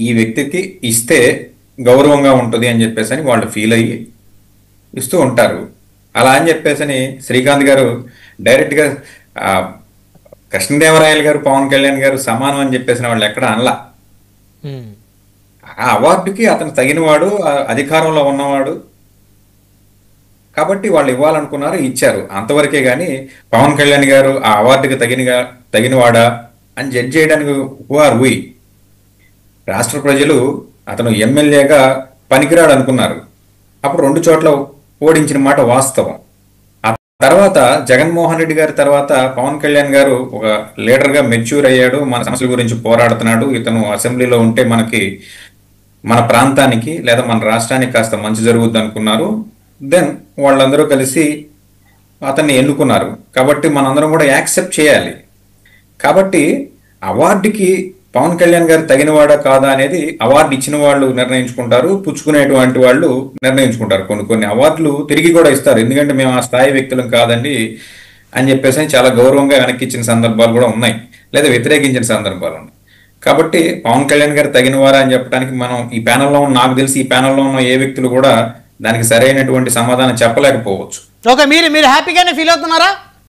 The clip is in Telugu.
ఈ వ్యక్తికి ఇస్తే గౌరవంగా ఉంటుంది అని చెప్పేసి అని వాళ్ళు ఫీల్ అయ్యి ఇస్తూ ఉంటారు. అలా అని చెప్పేసి అని శ్రీకాంత్ గారు డైరెక్ట్గా ఆ, కృష్ణదేవరాయలు గారు పవన్ కళ్యాణ్ గారు సమానం అని చెప్పేసిన వాళ్ళు ఎక్కడ అనలా. ఉమ్. ఆ అవార్డుకి అతను తగినవాడు, ఆ అధికారంలో ఉన్నవాడు కాబట్టి వాళ్ళు ఇవ్వాలనుకున్నారు, ఇచ్చారు, అంతవరకే కానీ పవన్ కళ్యాణ్ గారు ఆ అవార్డుకి తగినవాడా అని జడ్జ్ చేయడానికి హూ ఆర్ వీ? రాష్ట్ర ప్రజలు అతను ఎమ్మెల్యేగా పనికిరాడు అనుకున్నారు. అప్పుడు 2 చోట్ల ఓడించిన మాట వాస్తవం. ఆ తర్వాత జగన్మోహన్ రెడ్డి గారి తర్వాత పవన్ కళ్యాణ్ గారు ఒక లీడర్గా మెచ్యూర్ అయ్యాడు, మన సమస్యల గురించి పోరాడుతున్నాడు, ఇతను అసెంబ్లీలో ఉంటే మనకి మన ప్రాంతానికి లేదా మన రాష్ట్రానికి కాస్త మంచి జరుగుద్ది అనుకున్నారు. దెన్ వాళ్ళందరూ కలిసి అతన్ని ఎన్నుకున్నారు. కాబట్టి మనందరం కూడా యాక్సెప్ట్ చేయాలి. కాబట్టి అవార్డుకి పవన్ కళ్యాణ్ గారు తగినవాడా కాదా అనేది అవార్డు ఇచ్చిన వాళ్ళు నిర్ణయించుకుంటారు, పుచ్చుకునేటువంటి వాళ్ళు నిర్ణయించుకుంటారు. కొన్ని కొన్ని అవార్డులు తిరిగి కూడా ఇస్తారు, ఎందుకంటే మేము ఆ స్థాయి వ్యక్తులం కాదండి అని చెప్పేసి చాలా గౌరవంగా వెనక్కి ఇచ్చిన సందర్భాలు కూడా ఉన్నాయి, లేదా వ్యతిరేకించిన సందర్భాలు ఉన్నాయి. కాబట్టి పవన్ కళ్యాణ్ గారు తగినవారా అని చెప్పడానికి మనం ఈ ప్యానెల్లో ఉన్న, నాకు తెలిసి ఈ ప్యానెల్లో ఉన్న ఏ వ్యక్తులు కూడా దానికి సరైనటువంటి సమాధానం చెప్పలేకపోవచ్చు. ఓకే, మీరు మీరు హ్యాపీగానే ఫీల్ అవుతున్నారా?